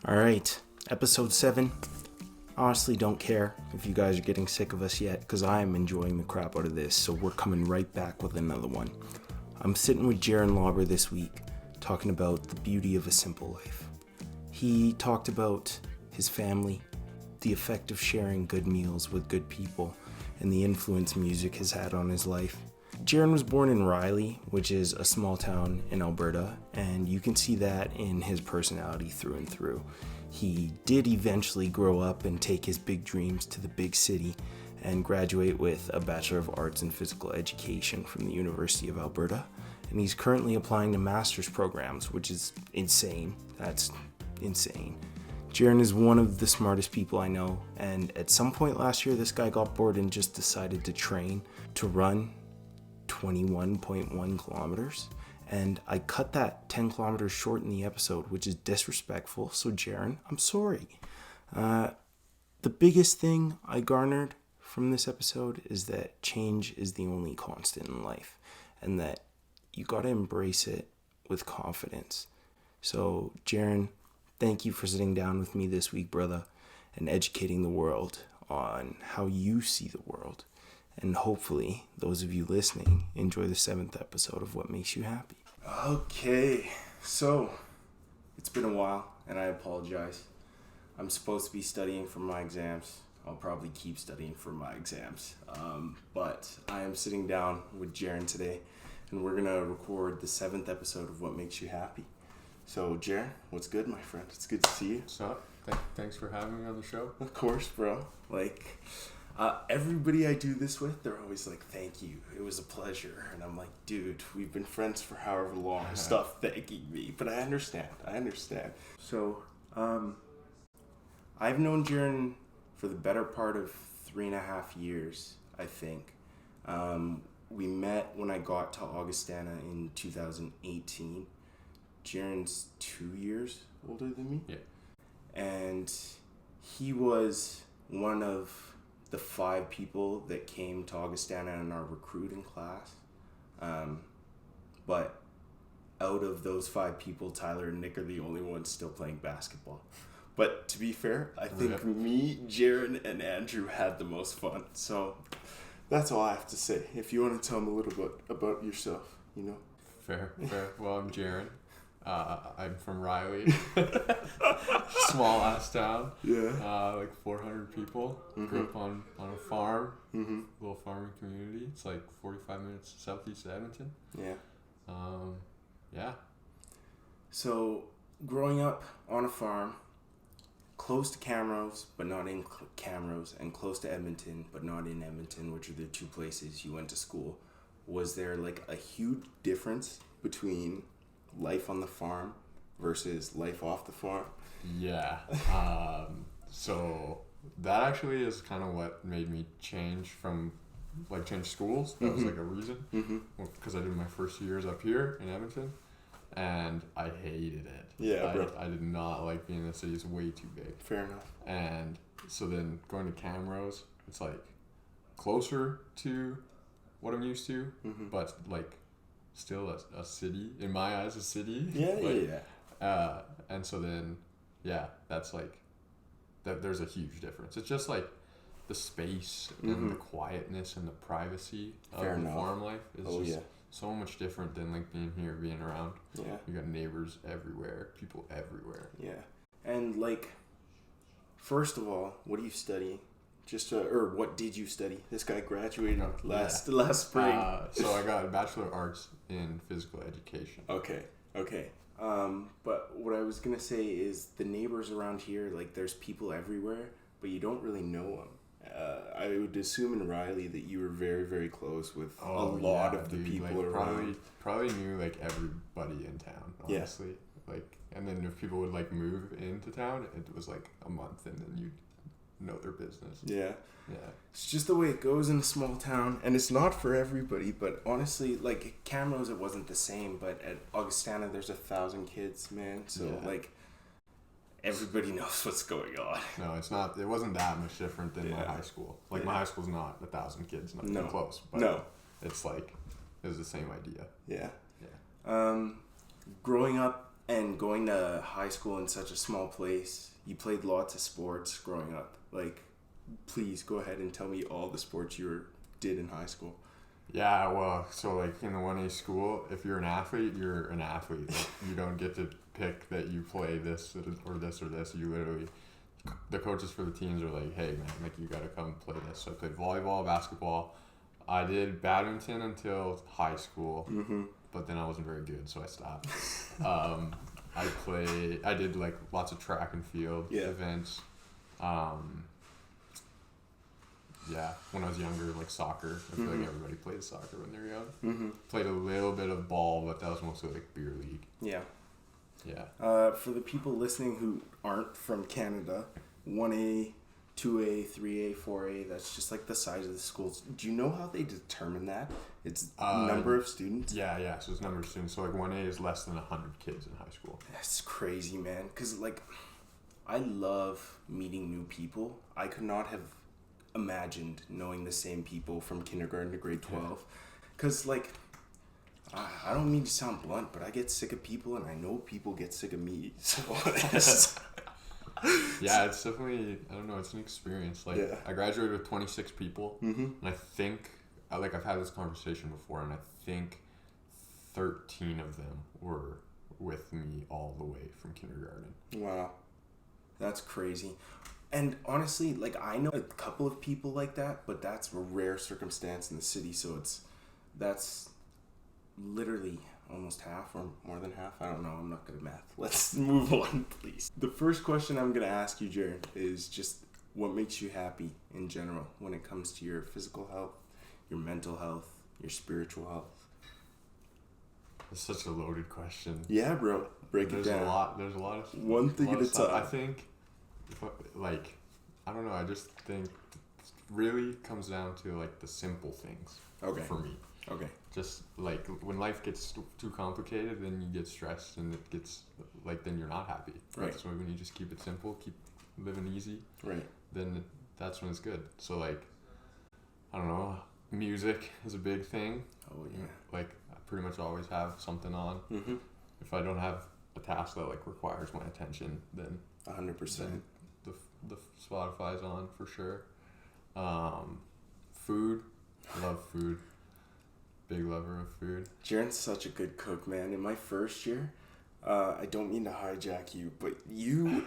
Alright, episode 7. Honestly, don't care if you guys are getting sick of us yet, because I am enjoying the crap out of this, so we're coming right back with another one. I'm sitting with Jaron Lauber this week, talking about the beauty of a simple life. He talked about his family, the effect of sharing good meals with good people, and the influence music has had on his life. Jaron was born in Riley, which is a small town in Alberta, and you can see that in his personality through and through. He did eventually grow up and take his big dreams to the big city and graduate with a Bachelor of Arts in Physical Education from the University of Alberta, and he's currently applying to master's programs, which is insane. That's insane. Jaron is one of the smartest people I know, and at some point last year, this guy got bored and just decided to train to run 21.1 kilometers, and I cut that 10 kilometers short in the episode, which is disrespectful. So Jaron, I'm sorry. The biggest thing I garnered from this episode is that change is the only constant in life, and that you got to embrace it with confidence. So Jaron, thank you for sitting down with me this week, brother, and educating the world on how you see the world. And hopefully, those of you listening enjoy the 7th episode of What Makes You Happy. Okay, so it's been a while, and I apologize. I'm supposed to be studying for my exams. I'll probably keep studying for my exams. But I am sitting down with Jaron today, and we're going to record the 7th episode of What Makes You Happy. So, Jaron, what's good, my friend? It's good to see you. What's up? Thanks for having me on the show. Of course, bro. Everybody I do this with, they're always like, thank you, it was a pleasure. And I'm like, dude, we've been friends for however long. Stop thanking me. But I understand. So, I've known Jaron for the better part of 3.5 years, I think. We met when I got to Augustana in 2018. Jaron's 2 years older than me. Yeah. And he was one of the 5 people that came to Augustana in our recruiting class. But out of those 5 people, Tyler and Nick are the only ones still playing basketball. But to be fair, I think me, Jaron, and Andrew had the most fun. So that's all I have to say. If you want to tell them a little bit about yourself, you know. Fair. Well, I'm Jaron. I'm from Riley. Small ass town. Yeah. Like 400 people. Mm-hmm. Grew up on a farm. Mm-hmm. Little farming community. It's like 45 minutes southeast of Edmonton. Yeah. Yeah. So, growing up on a farm, close to Camrose, but not in Camrose, and close to Edmonton, but not in Edmonton, which are the 2 places you went to school, was there like a huge difference between life on the farm versus life off the farm? Yeah. So that actually is kind of what made me change schools. That was like a reason. Because I did my first years up here in Edmonton, and I hated it. Yeah, bro. I did not like being in the city. It's way too big. Fair enough. And so then going to Camrose, it's like closer to what I'm used to, but like still a city, in my eyes, a city. Yeah. And so then, yeah, that's like, there's a huge difference. It's just like the space and the quietness and the privacy of the farm life is so much different than like being around. Yeah. You got neighbors everywhere, people everywhere. Yeah. And like, first of all, what do you study? Or what did you study? This guy graduated last spring. So I got a Bachelor of Arts in Physical Education. Okay. But what I was going to say is the neighbors around here, like there's people everywhere, but you don't really know them. I would assume in Riley that you were very, very close with a lot of the people around. Probably knew like everybody in town, honestly. Yeah. Like, and then if people would like move into town, it was like a month and then you'd know their business. Yeah. It's just the way it goes in a small town, and it's not for everybody. But honestly, like Camrose, it wasn't the same. But at Augustana, there's 1,000 kids, man. So like, everybody knows what's going on. No, it's not. It wasn't that much different than my high school. Like my high school's not 1,000 kids, not even close. But it's like, it's the same idea. Yeah. Growing up And going to high school in such a small place, you played lots of sports growing up. Like, please go ahead and tell me all the sports you did in high school. Yeah, well, so like in the 1A school, if you're an athlete, you're an athlete. Like, you don't get to pick that you play this or this or this. You literally, the coaches for the teams are like, hey man, like you gotta come play this. So I played volleyball, basketball. I did badminton until high school, but then I wasn't very good, so I stopped. I did like lots of track and field events. When I was younger, like soccer. I feel like everybody plays soccer when they're young. Played a little bit of ball, but that was mostly like beer league. Yeah. For the people listening who aren't from Canada, 1A, 2A, 3A, 4A, that's just like the size of the schools. Do you know how they determine that? It's number of students? Yeah, so it's number of students. So like 1A is less than 100 kids in high school. That's crazy, man. Because like, I love meeting new people. I could not have imagined knowing the same people from kindergarten to grade 12. Because like, I don't mean to sound blunt, but I get sick of people and I know people get sick of me. So yeah, it's definitely, I don't know, it's an experience. Like, I graduated with 26 people, and I think, like, I've had this conversation before, and I think 13 of them were with me all the way from kindergarten. Wow. That's crazy. And honestly, like, I know a couple of people like that, but that's a rare circumstance in the city, so that's literally almost half or more than half. I don't know. I'm not good at math. Let's move on, please. The first question I'm going to ask you, Jaron, is just what makes you happy in general when it comes to your physical health, your mental health, your spiritual health? It's such a loaded question. Yeah, bro. Break it down. There's a lot of one thing at a time. I think, like, I don't know. I just think it really comes down to like the simple things. Okay. For me. Okay. Just like when life gets too complicated, then you get stressed, and it gets like then you're not happy. Right. So when you just keep it simple, keep living easy. Right. Then that's when it's good. So like, I don't know. Music is a big thing. Oh yeah. Like I pretty much always have something on. If I don't have a task that like requires my attention, then 100%. The Spotify's on for sure. Food, love food. Big lover of food. Jaron's such a good cook, man. In my first year, I don't mean to hijack you, but you,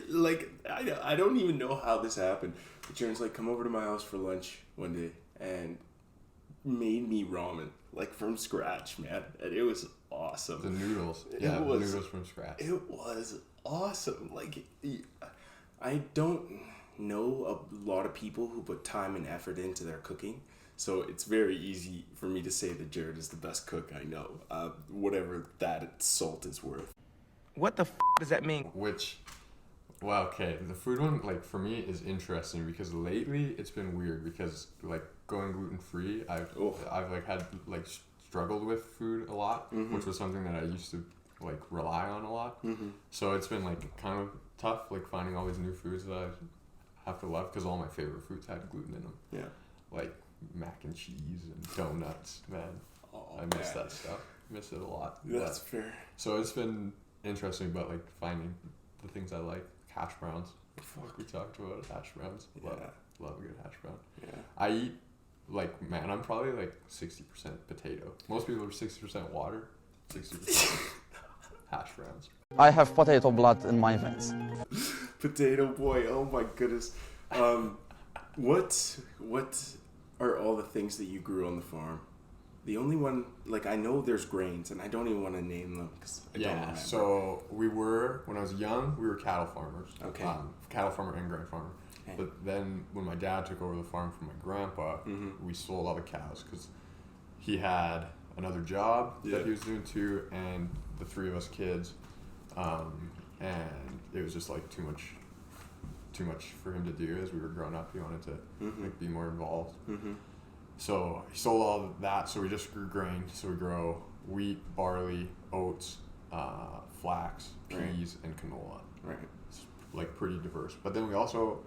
like, I don't even know how this happened. But Jaron's like, come over to my house for lunch one day and made me ramen, like from scratch, man. And it was awesome. The noodles. The noodles from scratch. It was awesome. Like, I don't know a lot of people who put time and effort into their cooking. So it's very easy for me to say that Jared is the best cook I know, whatever that salt is worth. What the does that mean? Okay, the food one, like, for me is interesting because lately it's been weird because, like, going gluten-free, I've like, had, like, struggled with food a lot, which was something that I used to, like, rely on a lot. So it's been, like, kind of tough, like, finding all these new foods that I have to love because all my favorite foods had gluten in them. Yeah. Like mac and cheese and donuts, man. I miss that stuff. Miss it a lot. That's fair. So it's been interesting, but like finding the things I like. Hash browns. Fuck, we talked about hash browns. Love a good hash brown. Yeah. I eat I'm probably like 60% potato. Most people are 60% water, 60% hash browns. I have potato blood in my veins. Potato boy, oh my goodness. What are all the things that you grew on the farm? The only one, like, I know there's grains, and I don't even want to name them because I don't remember. So when I was young, we were cattle farmers. Okay. Cattle farmer and grain farmer. Okay. But then when my dad took over the farm from my grandpa, we sold all the cows because he had another job that he was doing too, and the three of us kids, and it was just like too much for him to do as we were growing up. He wanted to like, be more involved. So he sold all of that, so we just grew grain. So we grow wheat, barley, oats, flax, peas, and canola. Right. It's like pretty diverse. But then we also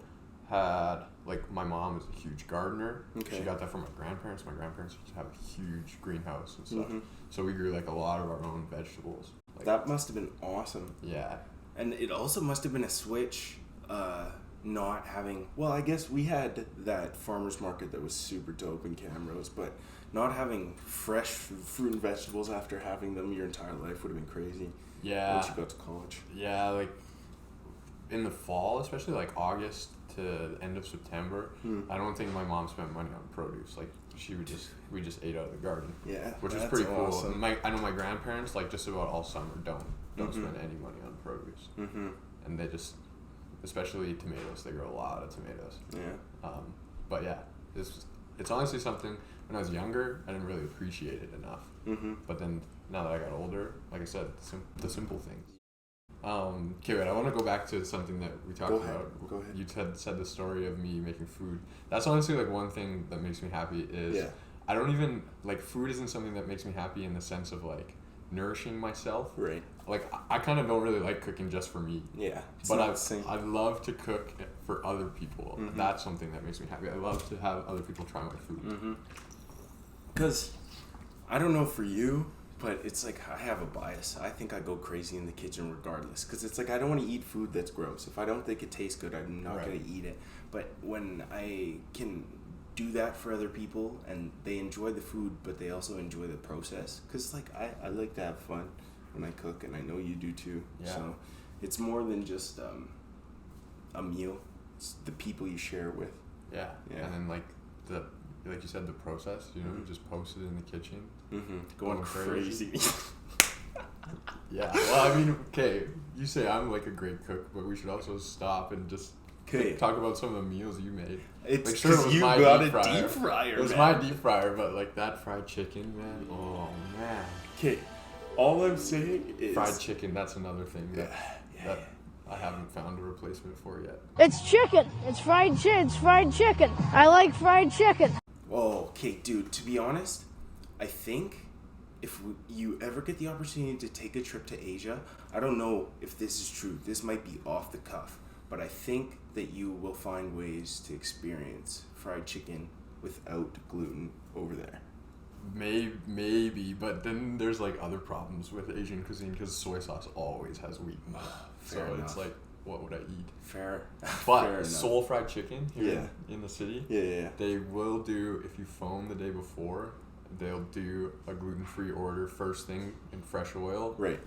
had, like, my mom is a huge gardener. Okay. She got that from my grandparents. My grandparents used to have a huge greenhouse and stuff. So we grew like a lot of our own vegetables. Like, that must have been awesome. Yeah. And it also must have been a switch, not having... Well, I guess we had that farmer's market that was super dope in Camrose, but not having fresh fruit and vegetables after having them your entire life would have been crazy. Yeah. Once you got to college. Yeah, like, in the fall, especially, like, August to the end of September, I don't think my mom spent money on produce. Like, we just ate out of the garden. Yeah, which is that's pretty cool. awesome. I know my grandparents, like, just about all summer don't spend any money on produce. And they just, especially tomatoes, they grow a lot of tomatoes. Yeah. But yeah, it's honestly something, when I was younger, I didn't really appreciate it enough. But then, now that I got older, like I said, the simple things. Okay, wait, I want to go back to something that we talked about. Go ahead. You said the story of me making food. That's honestly, like, one thing that makes me happy is I don't even, like, food isn't something that makes me happy in the sense of, like, nourishing myself. Right. Like, I kind of don't really like cooking just for me. Yeah. But I love to cook for other people. That's something that makes me happy. I love to have other people try my food. Because, I don't know for you, but it's like I have a bias. I think I go crazy in the kitchen regardless. Because it's like I don't want to eat food that's gross. If I don't think it tastes good, I'm not going to eat it. But when I can do that for other people and they enjoy the food, but they also enjoy the process. Because like I like to have fun when I cook, and I know you do too. Yeah. So it's more than just a meal. It's the people you share it with. Yeah. And then, like you said, the process, you know, just post it in the kitchen. Going crazy. Yeah. Well, I mean, okay, you say I'm like a great cook, but we should also stop and just talk about some of the meals you made. It's like, sure, it was you my got deep a fryer. deep fryer. It was my deep fryer, but like that fried chicken, man. Oh man. Okay, all I'm saying is fried chicken. That's another thing that I haven't found a replacement for yet. It's chicken. It's fried chicken. I like fried chicken. Oh, okay, dude. To be honest, I think if you ever get the opportunity to take a trip to Asia, I don't know if this is true. This might be off the cuff, but I think that you will find ways to experience fried chicken without gluten over there. Maybe, but then there's like other problems with Asian cuisine because soy sauce always has wheat in it. So enough. It's like, what would I eat? Fair. But Fair Seoul fried chicken here in the city, Yeah. they will do, if you phone the day before, they'll do a gluten-free order first thing in fresh oil. Right.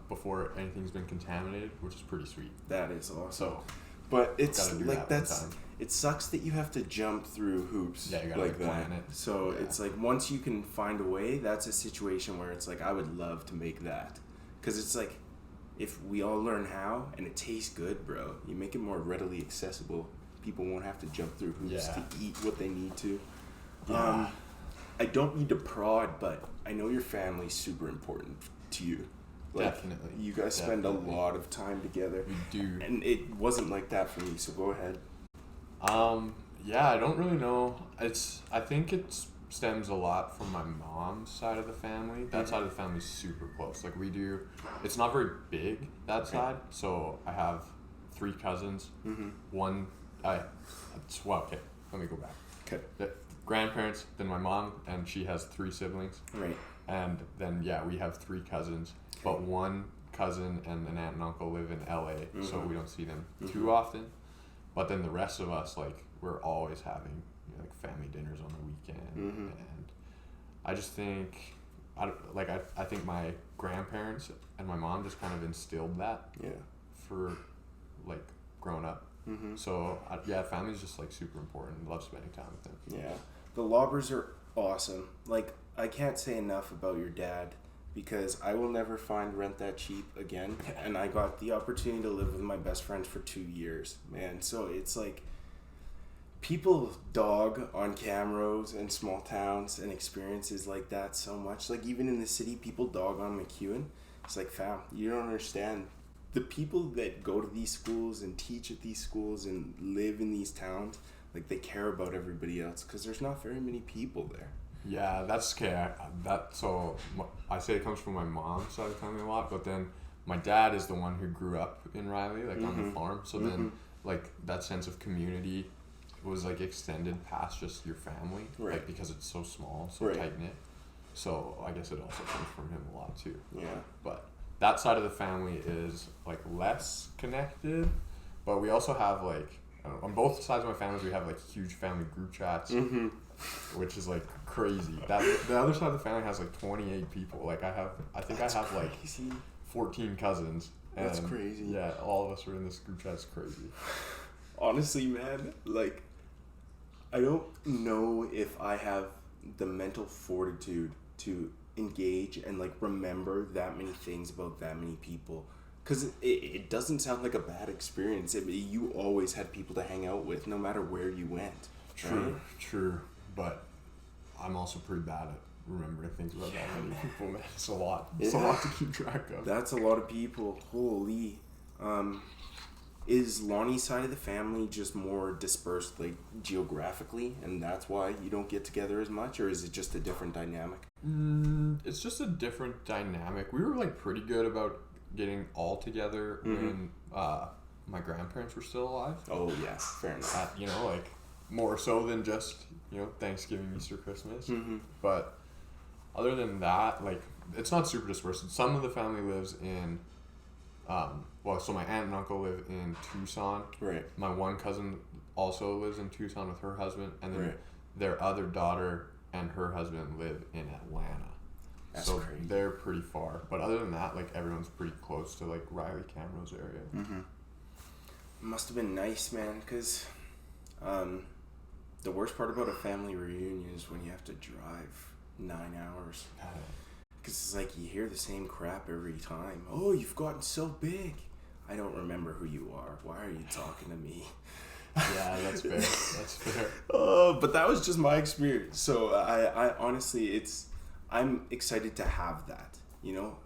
Before anything's been contaminated, which is pretty sweet. That is awesome. So, but it's gotta do like that one time. It sucks that you have to jump through hoops Yeah, you gotta like that. plan it. So it's like once you can find a way, that's a situation where it's like I would love to make that, because it's like if we all learn how and it tastes good, bro, you make it more readily accessible. People won't have to jump through hoops to eat what they need to. Yeah. I don't need to prod, but I know your family's super important to you. Like, Definitely. You guys spend a lot of time together. We do. And it wasn't like that for me, so go ahead. Yeah, I don't really know. I think it stems a lot from my mom's side of the family. That side of the family's super close. Like it's not very big, that side. So I have 3 cousins. Okay, let me go back. Okay. The grandparents, then my mom, and she has 3 siblings. Right. And then, we have 3 cousins. But one cousin and an aunt and uncle live in LA, so we don't see them too often. But then the rest of us, like, we're always having like family dinners on the weekend, and I just think, I think my grandparents and my mom just kind of instilled that for like growing up. So family's just like super important. Love spending time with them. Yeah, the Laubers are awesome. Like, I can't say enough about your dad, because I will never find rent that cheap again. And I got the opportunity to live with my best friend for 2 years, man. So it's like, people dog on Camrose and small towns and experiences like that so much. Like, even in the city, people dog on McEwen. It's like, fam, you don't understand. The people that go to these schools and teach at these schools and live in these towns, like, they care about everybody else because there's not very many people there. Yeah, that's scary. So I say it comes from my mom's side of the family a lot, but then my dad is the one who grew up in Riley, like on the farm. So then, like, that sense of community was like extended past just your family, like, because it's so small, so tight knit. So I guess it also comes from him a lot too. Yeah. But that side of the family is like less connected, but we also have like on both sides of my family we have like huge family group chats, which is like crazy. That the other side of the family has like 28 people. Like I think I have like 14 cousins. And That's crazy. Yeah, all of us are in this group chat. It's crazy. Honestly, man, like, I don't know if I have the mental fortitude to engage and, like, remember that many things about that many people. Because it doesn't sound like a bad experience. You always had people to hang out with, no matter where you went. True, right? true. But I'm also pretty bad at remembering things about that many people, man. It's a lot. It's a lot to keep track of. That's a lot of people. Holy. Is Lonnie's side of the family just more dispersed, like, geographically, and that's why you don't get together as much, or is it just a different dynamic? It's just a different dynamic. We were, like, pretty good about getting all together when my grandparents were still alive. Oh, yeah. Fair enough. You know, like, more so than just, you know, Thanksgiving, Easter, Christmas. But other than that, like, it's not super dispersed. Some of the family lives in, so my aunt and uncle live in Tucson. Right. My one cousin also lives in Tucson with her husband, and then their other daughter and her husband live in Atlanta. That's so crazy. They're pretty far. But other than that, like, everyone's pretty close to, like, Riley, Camrose area. It must have been nice, man, because the worst part about a family reunion is when you have to drive 9 hours. Because it's like you hear the same crap every time. Oh, you've gotten so big. I don't remember who you are. Why are you talking to me? Yeah, that's fair. That's fair. But that was just my experience. So I honestly, I'm excited to have that. You know,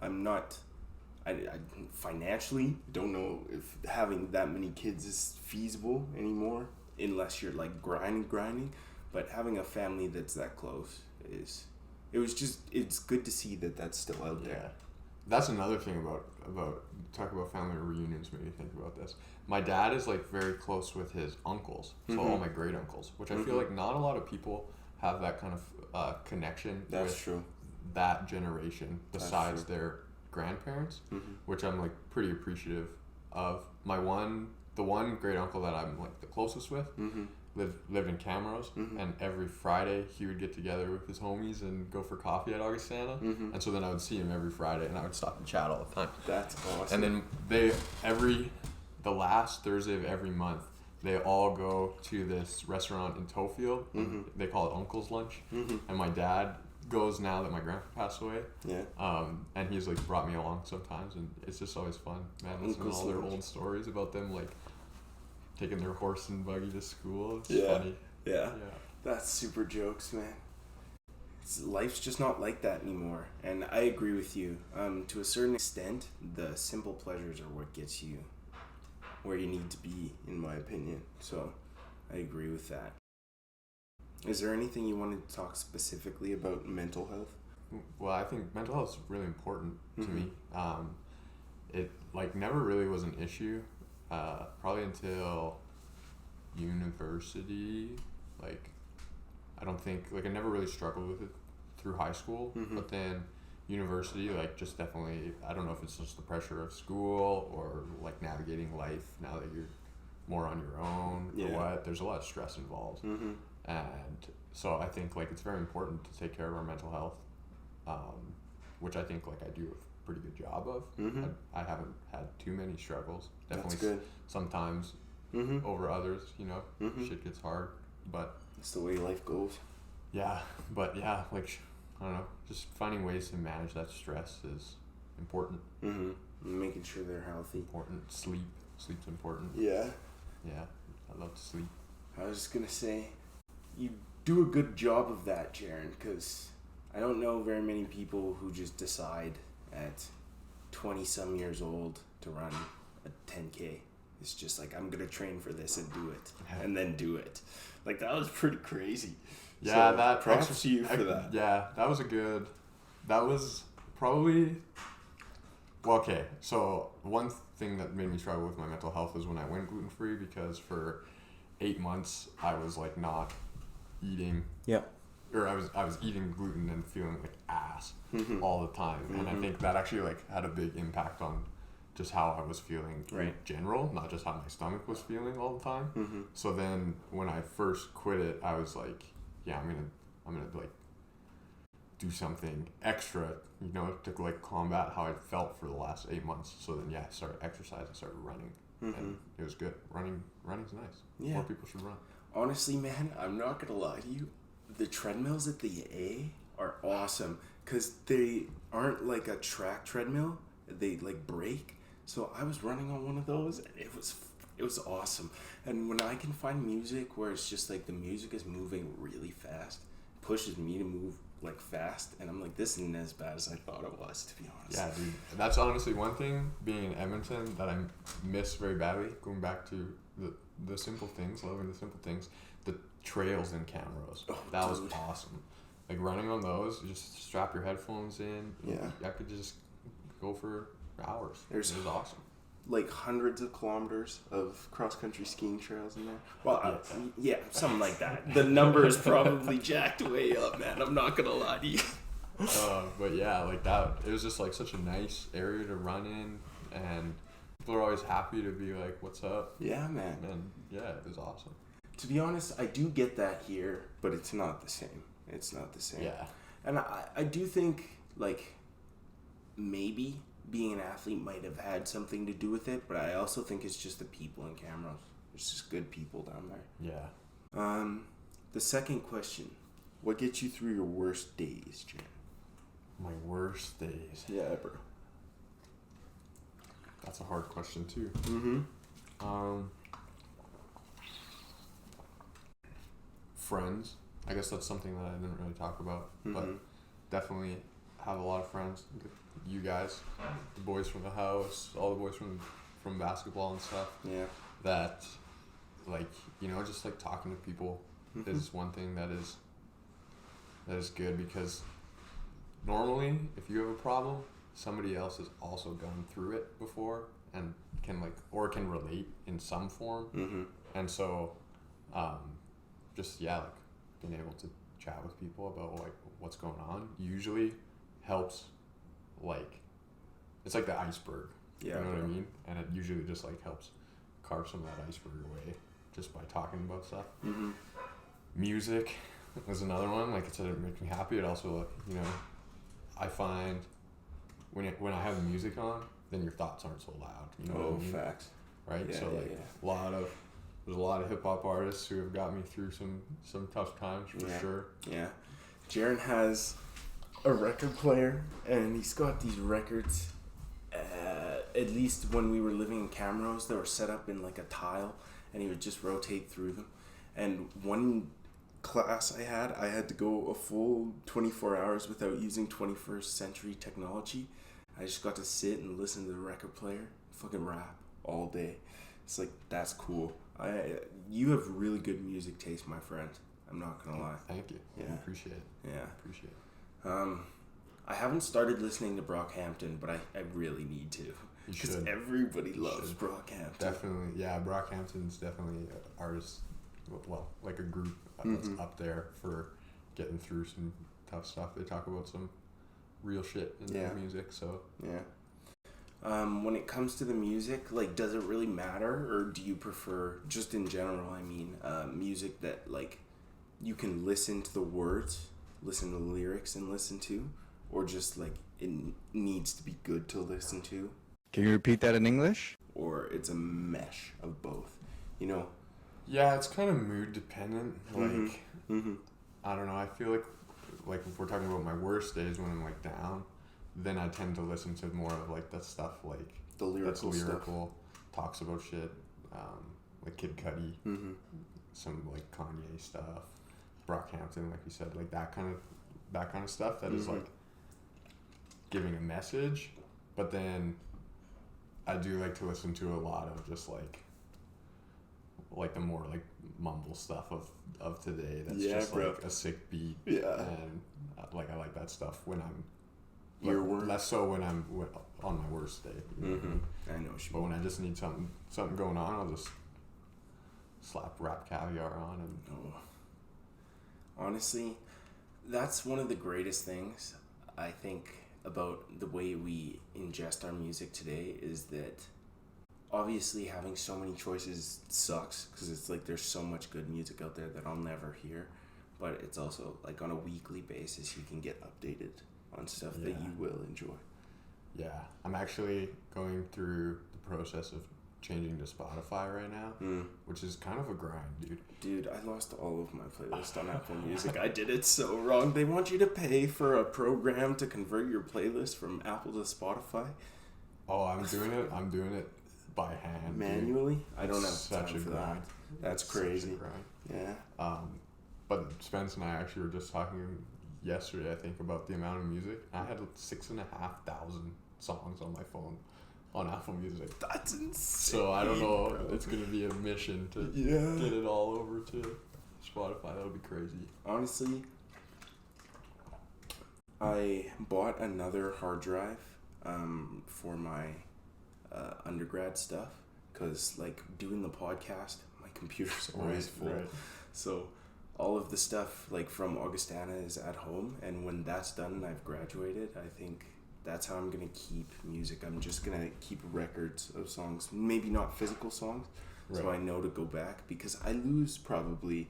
I financially don't know if having that many kids is feasible anymore, unless you're like grinding. But having a family that's that close it's good to see that that's still out there. Yeah. That's another thing about talk about family reunions made me think about this. My dad is like very close with his uncles, so all my great uncles, which I feel like not a lot of people have that kind of connection with that generation besides their grandparents, which I'm like pretty appreciative of. The one great uncle that I'm like the closest with lived in Camrose, and every Friday he would get together with his homies and go for coffee at Augustana, and so then I would see him every Friday and I would stop and chat all the time. That's awesome. And then the last Thursday of every month, they all go to this restaurant in Tofield. They call it Uncle's Lunch, and my dad goes now that my grandpa passed away. And he's like brought me along sometimes, and it's just always fun, man. Listening to all their old stories about them, like taking their horse and buggy to school. It's funny. Yeah. That's super jokes, man. Life's just not like that anymore, and I agree with you. To a certain extent, the simple pleasures are what gets you where you need to be, in my opinion. So, I agree with that. Is there anything you wanted to talk specifically about mental health? Well, I think mental health is really important to me. It like never really was an issue, probably until university. Like, I don't think, like, I never really struggled with it through high school, but then university, like, just definitely, I don't know if it's just the pressure of school or like navigating life now that you're more on your own or what. There's a lot of stress involved. And so I think, like, it's very important to take care of our mental health, which I think, like, I do a pretty good job of. I haven't had too many struggles. Definitely. That's good. Sometimes over others, you know, shit gets hard, but it's the way life goes. Yeah, but yeah, like, I don't know, just finding ways to manage that stress is important. Making sure they're healthy. Important. Sleep's important. Yeah, I love to sleep. I was just gonna say, you do a good job of that, Jaron, because I don't know very many people who just decide at 20-some years old to run a 10K. It's just like, I'm gonna train for this and do it, and then do it. Like, that was pretty crazy. Yeah, so, that props to you for that. Yeah, that was probably, well, okay, so one thing that made me struggle with my mental health was when I went gluten-free, because for 8 months I was like not eating or I was eating gluten and feeling like ass all the time, and I think that actually like had a big impact on just how I was feeling in general, not just how my stomach was feeling all the time. So then when I first quit it, I was like, yeah, I'm gonna like do something extra, you know, to like combat how I felt for the last 8 months. So then I started exercising, started running, and it was good. Running's nice. Yeah. More people should run. Honestly, man, I'm not gonna lie to you. The treadmills at the A are awesome because they aren't like a track treadmill. They like break. So I was running on one of those, and it was awesome. And when I can find music where it's just like the music is moving really fast, it pushes me to move like fast, and I'm like, this isn't as bad as I thought it was, to be honest. Yeah, dude. That's honestly one thing being in Edmonton that I miss very badly. Going back to the simple things, loving the simple things. The trails in Camrose. That was awesome. Like running on those, you just strap your headphones in. Yeah. I could just go for hours. It was awesome. Like hundreds of kilometers of cross-country skiing trails in there. Well, yeah, something like that. The number is probably jacked way up, man. I'm not gonna lie to you. But yeah, like that. It was just like such a nice area to run in, and people are always happy to be like, "What's up?" Yeah, man. And yeah, it was awesome. To be honest, I do get that here, but it's not the same. It's not the same. Yeah. And I do think, like, maybe being an athlete might have had something to do with it, but I also think it's just the people in Camrose. There's just good people down there. Yeah. The second question, what gets you through your worst days, Jan? My worst days. Yeah, bro. That's a hard question too. Friends. I guess that's something that I didn't really talk about, but definitely have a lot of friends. You guys, the boys from the house, all the boys from basketball and stuff. Yeah. That, like, you know, just like talking to people is one thing that is good, because normally if you have a problem, somebody else has also gone through it before and can relate in some form. And so, just like being able to chat with people about like what's going on usually helps. Like, it's like the iceberg. Yeah, you know what I mean? And it usually just like helps carve some of that iceberg away just by talking about stuff. Music was another one. Like I said, it makes me happy. It also, like, you know, I find when I have music on, then your thoughts aren't so loud. You know what I mean? Facts. Right? Yeah, So like there's a lot of hip hop artists who have got me through some tough times for sure. Yeah. Jaron has a record player, and he's got these records, at least when we were living in Camrose, they were set up in like a tile, and he would just rotate through them. And one class I had to go a full 24 hours without using 21st century technology. I just got to sit and listen to the record player fucking rap all day. It's like, that's cool. You have really good music taste, my friend. I'm not gonna lie. Thank you. Yeah. I appreciate it. Yeah. Appreciate it. I haven't started listening to Brockhampton, but I really need to. Because everybody loves Brockhampton. Definitely, yeah. Brockhampton's definitely an artist, well, like a group that's up there for getting through some tough stuff. They talk about some real shit in their music, so. Yeah. When it comes to the music, like, does it really matter, or do you prefer, just in general, I mean, music that, like, you can listen to the words, listen to the lyrics and listen to, or just like it needs to be good to listen to? Can you repeat that in English? Or it's a mesh of both, you know? Yeah, it's kind of mood dependent. Like, I don't know. I feel like if we're talking about my worst days when I'm like down, then I tend to listen to more of like that stuff, like The lyrical stuff. Talks about shit, like Kid Cudi, some like Kanye stuff, Brockhampton, like you said, like that kind of stuff that is like giving a message. But then I do like to listen to a lot of just like the more like mumble stuff of today. That's just like a sick beat. Yeah. And like I like that stuff when I'm less so when I'm on my worst day. You know? I know. But when I just need something going on, I'll just slap Rap Caviar on and. Honestly, That's one of the greatest things, I think, about the way we ingest our music today is that obviously having so many choices sucks because it's like there's so much good music out there that I'll never hear, but it's also like on a weekly basis you can get updated on stuff that you will enjoy. Yeah, I'm actually going through the process of changing to Spotify right now, which is kind of a grind, dude. Dude, I lost all of my playlist on Apple Music. I did it so wrong. They want you to pay for a program to convert your playlist from Apple to Spotify. Oh, I'm doing it by hand. Manually? Dude. I don't have such time a for grind. that. That's crazy. Yeah. But Spence and I actually were just talking yesterday, I think, about the amount of music. I had 6,500 songs on my phone on Apple Music. That's insane. So I don't know. Bro. It's gonna be a mission to get it all over to Spotify. That would be crazy. Honestly, I bought another hard drive for my undergrad stuff because, like, doing the podcast, my computer's always full. Right. So all of the stuff, like, from Augustana is at home, and when that's done and I've graduated, I think that's how I'm going to keep music. I'm just going to keep records of songs, maybe not physical songs, so I know to go back, because I lose probably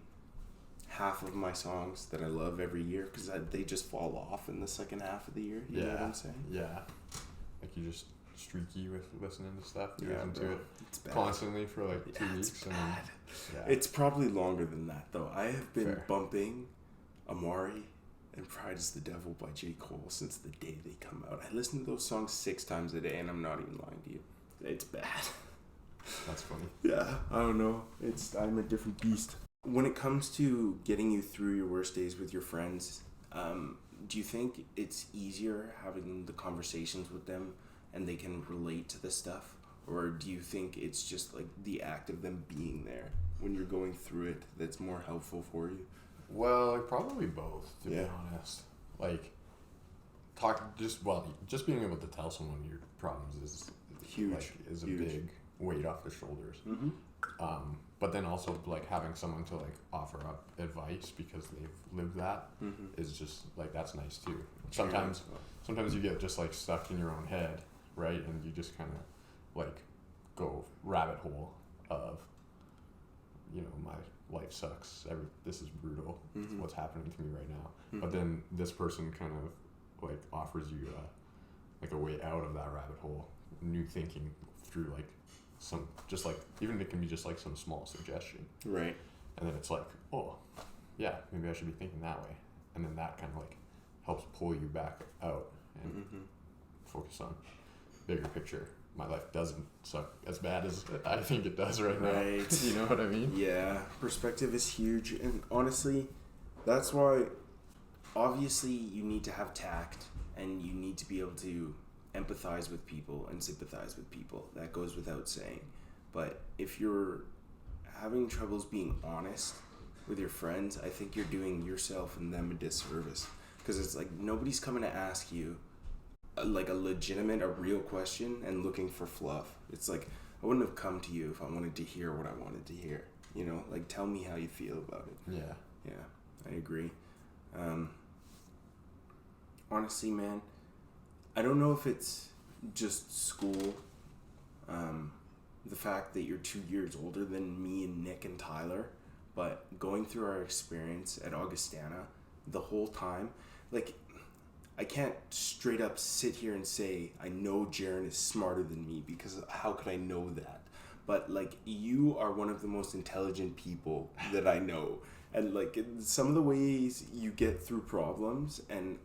half of my songs that I love every year because they just fall off in the second half of the year. You know what I'm saying? Yeah. Like you just streaky with listening to stuff. You listen to it it's constantly for like 2 weeks. It's bad. It's probably longer than that, though. I have been bumping Amari and Pride is the Devil by J. Cole since the day they come out. I listen to those songs 6 times a day, and I'm not even lying to you. It's bad. That's funny. Yeah, I don't know. I'm a different beast. When it comes to getting you through your worst days with your friends, do you think it's easier having the conversations with them and they can relate to the stuff? Or do you think it's just like the act of them being there when you're going through it that's more helpful for you? Well, probably both, to be honest. Like, just being able to tell someone your problems is huge. Like, is a big weight off their shoulders. Mm-hmm. But then also, like, having someone to, like, offer up advice because they've lived that is just, like, that's nice too. Sometimes you get just, like, stuck in your own head, right? And you just kind of, like, go rabbit hole of, you know, my life sucks. This is brutal. What's happening to me right now. But then this person kind of, like, offers you, like, a way out of that rabbit hole, new thinking through, like, some, just like, even it can be just like some small suggestion, right? And then it's like, oh yeah, maybe I should be thinking that way, and then that kind of like helps pull you back out and focus on bigger picture. My life doesn't suck as bad as I think it does right now. You know what I mean? Yeah, perspective is huge, and honestly, that's why obviously you need to have tact and you need to be able to empathize with people and sympathize with people. That goes without saying. But if you're having troubles being honest with your friends, I think you're doing yourself and them a disservice, because it's like nobody's coming to ask you like a legitimate, a real question and looking for fluff. It's like, I wouldn't have come to you if I wanted to hear what I wanted to hear, you know, like, tell me how you feel about it. Yeah, I agree. Honestly, man, I don't know if it's just school, the fact that you're 2 years older than me and Nick and Tyler, but going through our experience at Augustana the whole time, like, I can't straight up sit here and say I know Jaron is smarter than me, because how could I know that? But, like, you are one of the most intelligent people that I know, and, like, some of the ways you get through problems, and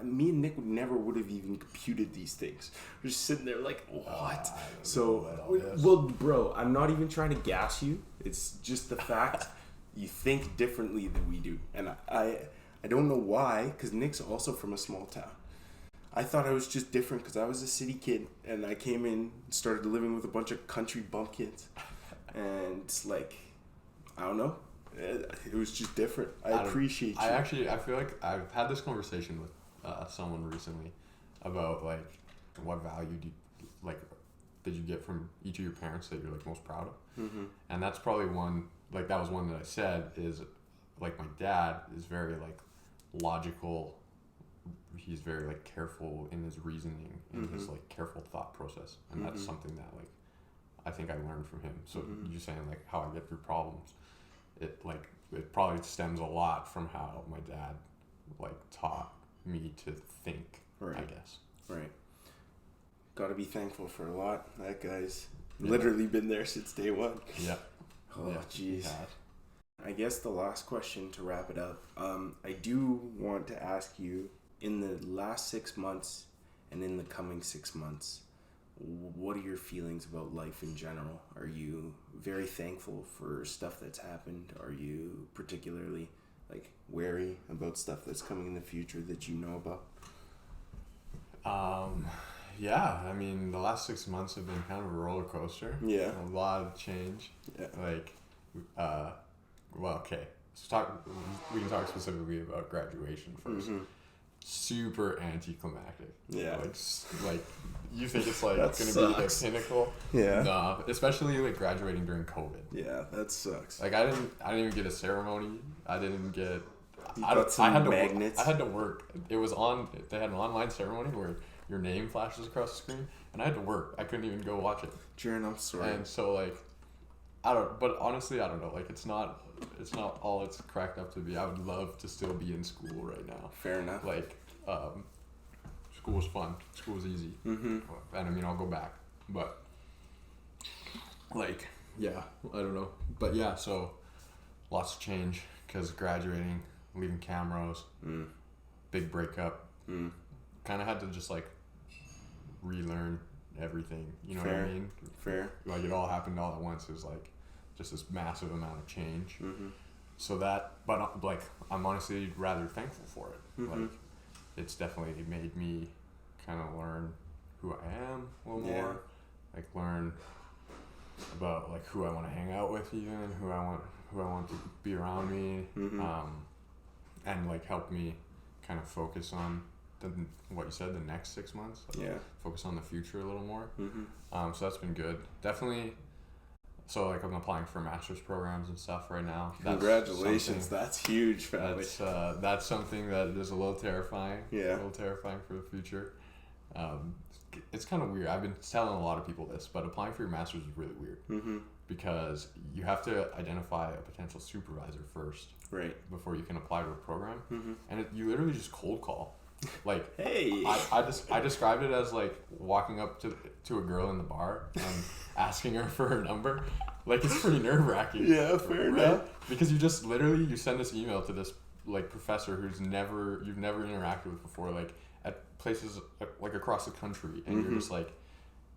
me and Nick would have even computed these things. We're just sitting there like, what? Well, bro, I'm not even trying to gas you. It's just the fact you think differently than we do. And I don't know why, because Nick's also from a small town. I thought I was just different because I was a city kid, and I came in and started living with a bunch of country bumpkins. And, like, I don't know. It was just different. I appreciate you. I feel like I've had this conversation with someone recently about, like, what value did you get from each of your parents that you're, like, most proud of. And that's probably one, like, that was one that I said is, like, my dad is very, like, logical. He's very like careful in his reasoning, in his like careful thought process, and that's something that like I think I learned from him. So you're saying like how I get through problems, it probably stems a lot from how my dad like taught me to think. Right. I guess. Right. Got to be thankful for a lot. That guy's literally been there since day one. Yeah. Oh, jeez. I guess the last question to wrap it up. I do want to ask you, in the last 6 months and in the coming 6 months, what are your feelings about life in general? Are you very thankful for stuff that's happened? Are you particularly like wary about stuff that's coming in the future that you know about? Yeah, I mean, the last 6 months have been kind of a roller coaster. Yeah. A lot of change. Yeah. Like, well, okay. We can talk specifically about graduation first. Super anticlimactic. Yeah. Like you think it's like going to be the pinnacle. Yeah. Nah, especially like graduating during COVID. Yeah, that sucks. Like I didn't even get a ceremony. I didn't get. I had to work. It was on. They had an online ceremony where your name flashes across the screen, and I had to work. I couldn't even go watch it. Jaron, I'm sorry. And so like, but honestly, I don't know. Like it's not all it's cracked up to be. I would love to still be in school right now. Fair enough. Like, school was fun. School was easy. And I mean, I'll go back. But, like, yeah, I don't know. But yeah, so lots of change because graduating, leaving Camrose, big breakup. Kind of had to just like relearn everything. You know what I mean? Fair. Like it all happened all at once. It was like just this massive amount of change. So that, but like, I'm honestly rather thankful for it. Like, it's definitely made me kind of learn who I am a little more. Like learn about like who I want to hang out with, even who I want to be around me, and like help me kind of focus on what you said, the next 6 months. Like, focus on the future a little more. So that's been good. Definitely. So like I'm applying for master's programs and stuff right now. Congratulations, that's huge, family. That's something that is a little terrifying. Yeah. A little terrifying for the future. It's kind of weird. I've been telling a lot of people this, but applying for your master's is really weird. Because you have to identify a potential supervisor first. Right. Before you can apply to a program. And you literally just cold call. Like, hey, I described it as like walking up to a girl in the bar and asking her for her number. Like, it's pretty nerve-wracking. Yeah, fair enough. Because you just literally you send this email to this like professor you've never interacted with before, like at places like across the country, and you're just like,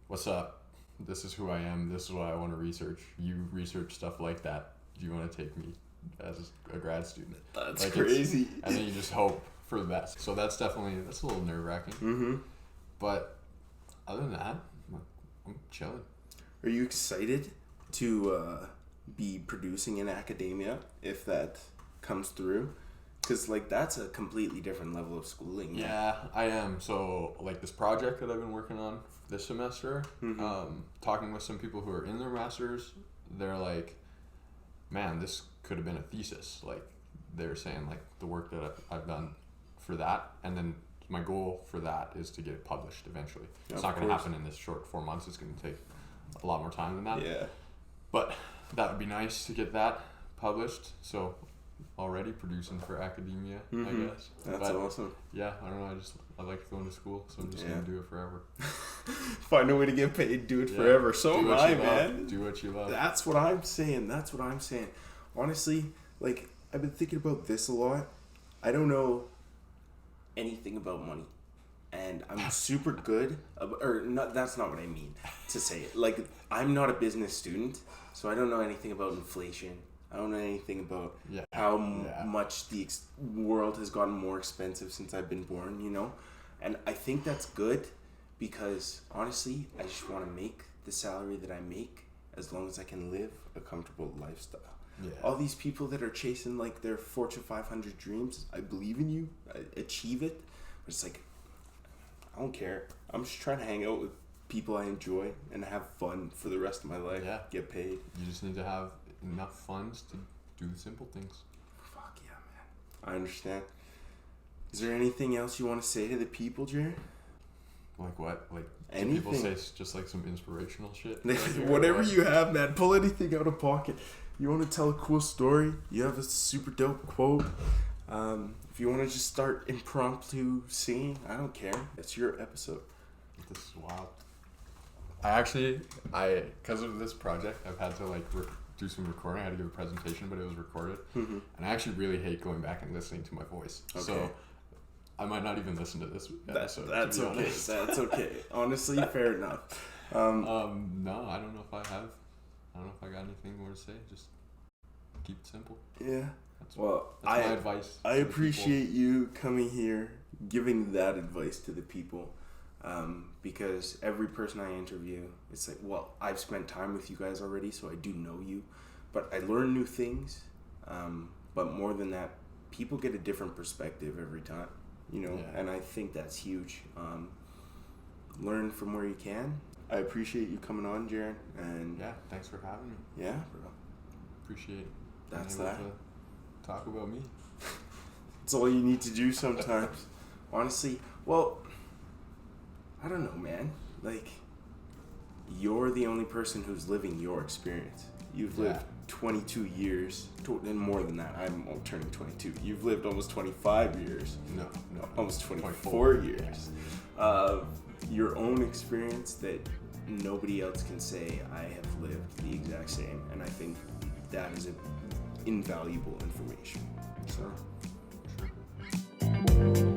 what's up? This is who I am. This is what I want to research. You research stuff like that. Do you want to take me as a grad student? That's like, crazy. And then you just hope for the best. So that's a little nerve-wracking. But other than that, I'm chilling. Are you excited to be producing in academia if that comes through? Because like that's a completely different level of schooling. Yeah, I am. So like this project that I've been working on this semester, talking with some people who are in their masters, they're like, man, this could have been a thesis. Like they're saying like the work that I've done for that, and then my goal for that is to get it published eventually. It's not going to happen in this short 4 months. It's going to take a lot more time than that. Yeah. But that would be nice to get that published. So already producing for academia, I guess. That's awesome. Yeah, I don't know. I like going to school, so I'm just going to do it forever. Find a way to get paid, do it forever. So am I, man. Do what you love. That's what I'm saying. Honestly, like, I've been thinking about this a lot. I don't know anything about money, and I'm super good that's not what I mean to say it. Like, I'm not a business student, so I don't know anything about inflation. I don't know anything about how much the world has gotten more expensive since I've been born, you know? And I think that's good because, honestly, I just want to make the salary that I make as long as I can live a comfortable lifestyle. Yeah. All these people that are chasing, like, their Fortune 500 dreams, I believe in you. I achieve it. But it's like, I don't care. I'm just trying to hang out with people I enjoy and have fun for the rest of my life. Yeah. Get paid. You just need to have enough funds to do the simple things. Fuck yeah, man. I understand. Is there anything else you want to say to the people, Jaron? Like what? Like anything. People say just like some inspirational shit. Whatever you have, man. Pull anything out of pocket. You want to tell a cool story? You have a super dope quote. If you want to just start impromptu singing, I don't care. It's your episode. This is wild. Because of this project, I've had to like do some recording. I had to give a presentation, but it was recorded. Mm-hmm. And I actually really hate going back and listening to my voice. Okay. So I might not even listen to this episode. That's okay. That's okay. Honestly, fair enough. No, I don't know if I have. I don't know if I got anything more to say. Just keep it simple. Yeah. That's my advice. I appreciate you coming here, giving that advice to the people. Because every person I interview, it's like, well, I've spent time with you guys already, so I do know you, but I learn new things. But more than that, people get a different perspective every time, and I think that's huge. Learn from where you can. I appreciate you coming on, Jaron, and yeah, thanks for having me. Yeah, bro. Appreciate that's being able that. to talk about me. It's all you need to do sometimes. Honestly, well, I don't know, man. Like, you're the only person who's living your experience. You've lived 22 years, and more than that. I'm turning 22. You've lived almost 25 years. No. Almost 24 years of your own experience that nobody else can say I have lived the exact same. And I think that is invaluable information. So. Sure.